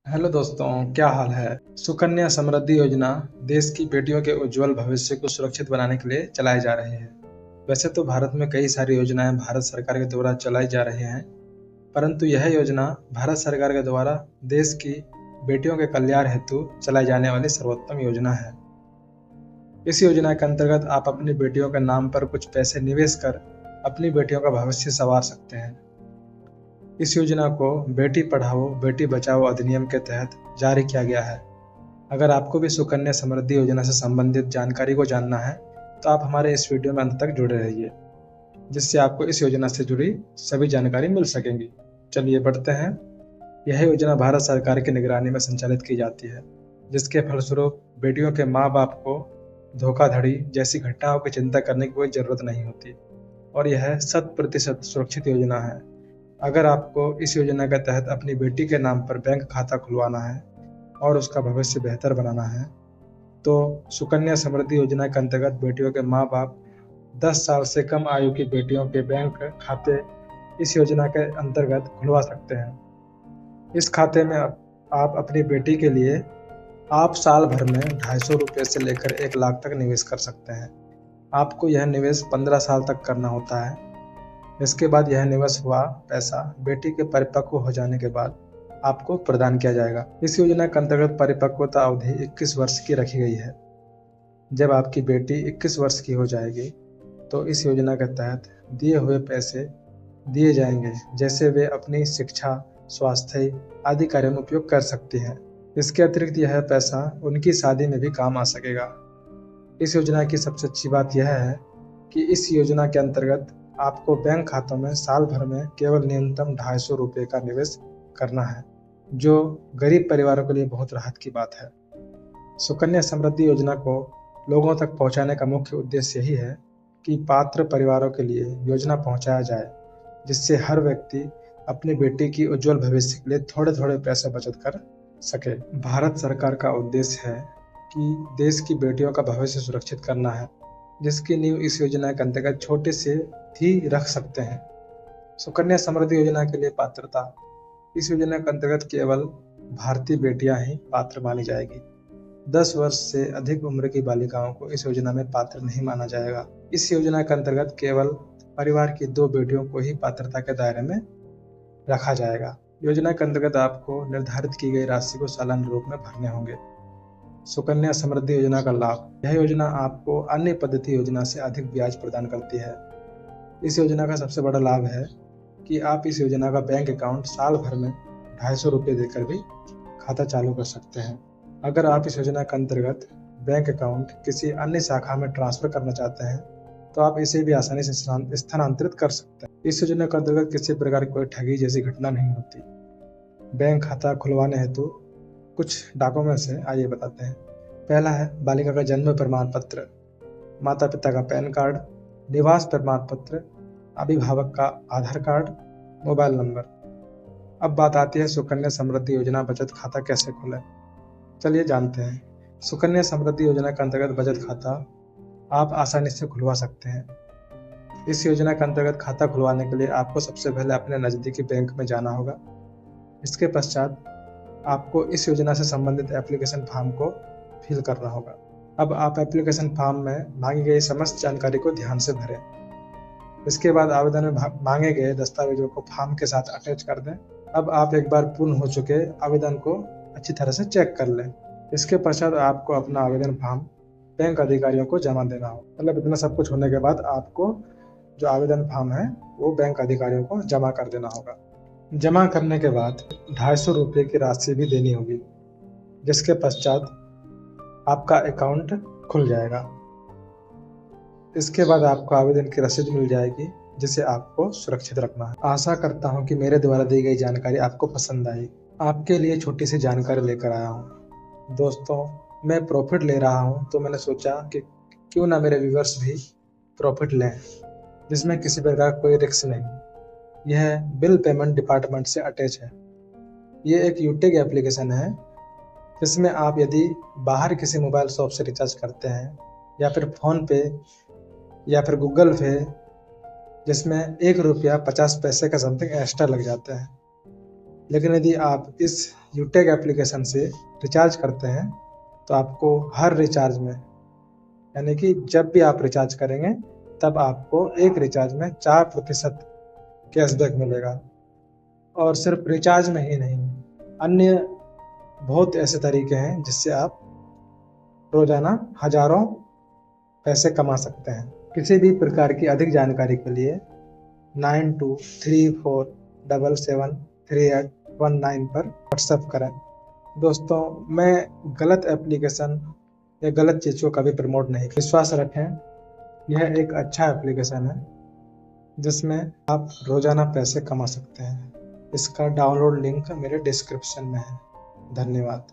Hello दोस्तों, क्या हाल है। सुकन्या समृद्धि योजना देश की बेटियों के उज्जवल भविष्य को सुरक्षित बनाने के लिए चलाई जा रही है। वैसे तो भारत में कई सारी योजनाएं भारत सरकार के द्वारा चलाई जा रही हैं, परंतु यह योजना भारत सरकार के द्वारा देश की बेटियों के कल्याण हेतु चलाई जाने वाली सर्वोत्तम योजना है। इस योजना के अंतर्गत आप अपनी बेटियों के नाम पर कुछ पैसे निवेश कर अपनी बेटियों का भविष्य संवार सकते हैं। इस योजना को बेटी पढ़ाओ बेटी बचाओ अधिनियम के तहत जारी किया गया है। अगर आपको भी सुकन्या समृद्धि योजना से संबंधित जानकारी को जानना है तो आप हमारे इस वीडियो में अंत तक जुड़े रहिए, जिससे आपको इस योजना से जुड़ी सभी जानकारी मिल सकेंगी। चलिए बढ़ते हैं। यह योजना भारत सरकार की निगरानी में संचालित की जाती है, जिसके फलस्वरूप बेटियों के माँ बाप को धोखाधड़ी जैसी घटनाओं की चिंता करने की कोई ज़रूरत नहीं होती और यह 100% सुरक्षित योजना है। अगर आपको इस योजना के तहत अपनी बेटी के नाम पर बैंक खाता खुलवाना है और उसका भविष्य बेहतर बनाना है, तो सुकन्या समृद्धि योजना के अंतर्गत बेटियों के माँ बाप 10 साल से कम आयु की बेटियों के बैंक खाते इस योजना के अंतर्गत खुलवा सकते हैं। इस खाते में आप अपनी बेटी के लिए आप साल भर में 250 रुपये से लेकर 1 लाख तक निवेश कर सकते हैं। आपको यह निवेश 15 साल तक करना होता है। इसके बाद यह निवेश हुआ पैसा बेटी के परिपक्व हो जाने के बाद आपको प्रदान किया जाएगा। इस योजना के अंतर्गत परिपक्वता अवधि 21 वर्ष की रखी गई है। जब आपकी बेटी 21 वर्ष की हो जाएगी तो इस योजना के तहत दिए हुए पैसे दिए जाएंगे, जैसे वे अपनी शिक्षा, स्वास्थ्य आदि कार्यों में उपयोग कर सकती हैं। इसके अतिरिक्त यह पैसा उनकी शादी में भी काम आ सकेगा। इस योजना की सबसे अच्छी बात यह है कि इस योजना के अंतर्गत आपको बैंक खातों में साल भर में केवल न्यूनतम 250 रुपये का निवेश करना है, जो गरीब परिवारों के लिए बहुत राहत की बात है। सुकन्या समृद्धि योजना को लोगों तक पहुंचाने का मुख्य उद्देश्य यही है कि पात्र परिवारों के लिए योजना पहुंचाया जाए, जिससे हर व्यक्ति अपनी बेटी की उज्जवल भविष्य के लिए थोड़े थोड़े पैसे बचत कर सके। भारत सरकार का उद्देश्य है कि देश की बेटियों का भविष्य सुरक्षित करना है, जिसकी नींव इस योजना के अंतर्गत छोटे से भी रख सकते हैं। सुकन्या समृद्धि योजना के लिए पात्रता। इस योजना के अंतर्गत केवल भारतीय बेटियां ही पात्र मानी जाएगी। 10 वर्ष से अधिक उम्र की बालिकाओं को इस योजना में पात्र नहीं माना जाएगा। इस योजना के अंतर्गत केवल परिवार की 2 बेटियों को ही पात्रता के दायरे में रखा जाएगा। योजना के अंतर्गत आपको निर्धारित की गई राशि को सालाना रूप में भरने होंगे। सुकन्या समृद्धि योजना का लाभ। यह योजना आपको अन्य पद्धति योजना से अधिक ब्याज प्रदान करती है। इस योजना का सबसे बड़ा लाभ है कि आप इस योजना का बैंक अकाउंट साल भर में 250 रुपये देकर भी खाता चालू कर सकते हैं। अगर आप इस योजना के अंतर्गत बैंक अकाउंट किसी अन्य शाखा में ट्रांसफर करना चाहते हैं तो आप इसे भी आसानी से स्थानांतरित कर सकते हैं। इस योजना के अंतर्गत किसी प्रकार की कोई ठगी जैसी घटना नहीं होती। बैंक खाता खुलवाने हेतु कुछ डॉक्यूमेंट्स हैं, आइए बताते हैं। पहला है बालिका का जन्म प्रमाण पत्र, माता पिता का पैन कार्ड, निवास प्रमाण पत्र, अभिभावक का आधार कार्ड, मोबाइल नंबर। अब बात आती है सुकन्या समृद्धि योजना बचत खाता कैसे खोलें। चलिए जानते हैं। सुकन्या समृद्धि योजना के अंतर्गत बचत खाता आप आसानी से खुलवा सकते हैं। इस योजना के अंतर्गत खाता खुलवाने के लिए आपको सबसे पहले अपने नज़दीकी बैंक में जाना होगा। इसके पश्चात आपको इस योजना से संबंधित एप्लीकेशन फॉर्म को फिल करना होगा। अब आप एप्लीकेशन फॉर्म में मांगी गई समस्त जानकारी को ध्यान से भरें। इसके बाद आवेदन में मांगे गए दस्तावेजों को फॉर्म के साथ अटैच कर दें। अब आप एक बार पूर्ण हो चुके आवेदन को अच्छी तरह से चेक कर लें। इसके पश्चात आपको अपना आवेदन फॉर्म बैंक अधिकारियों को जमा देना हो। मतलब इतना सब कुछ होने के बाद आपको जो आवेदन फॉर्म है वो बैंक अधिकारियों को जमा कर देना होगा। जमा करने के बाद 250 रुपये की राशि भी देनी होगी, जिसके पश्चात आपका अकाउंट खुल जाएगा। इसके बाद आपको आवेदन की रसीद मिल जाएगी, जिसे आपको सुरक्षित रखना है। आशा करता हूँ कि मेरे द्वारा दी गई जानकारी आपको पसंद आई। आपके लिए छोटी सी जानकारी लेकर आया हूँ। दोस्तों, मैं प्रॉफिट ले रहा हूँ तो मैंने सोचा कि क्यों ना मेरे व्यूअर्स भी प्रॉफिट लें, जिसमें किसी प्रकार कोई रिस्क नहीं। यह बिल पेमेंट डिपार्टमेंट से अटैच है। ये एक यूटेक एप्लीकेशन है, जिसमें आप यदि बाहर किसी मोबाइल शॉप से रिचार्ज करते हैं या फिर फ़ोन पे या फिर गूगल पे, जिसमें 1 रुपया 50 पैसे का समथिंग एक्स्ट्रा लग जाते हैं, लेकिन यदि आप इस यूटेक एप्लीकेशन से रिचार्ज करते हैं तो आपको हर रिचार्ज में, यानी कि जब भी आप रिचार्ज करेंगे तब आपको एक रिचार्ज में 4% कैशबैक मिलेगा। और सिर्फ रिचार्ज में ही नहीं, अन्य बहुत ऐसे तरीके हैं जिससे आप रोजाना हजारों पैसे कमा सकते हैं। किसी भी प्रकार की अधिक जानकारी के लिए 9234773819 पर व्हाट्सएप करें। दोस्तों, मैं गलत एप्लीकेशन या गलत चीज़ को कभी प्रमोट नहीं, विश्वास रखें, यह एक अच्छा एप्लीकेशन है जिसमें आप रोजाना पैसे कमा सकते हैं। इसका डाउनलोड लिंक मेरे डिस्क्रिप्शन में है। धन्यवाद।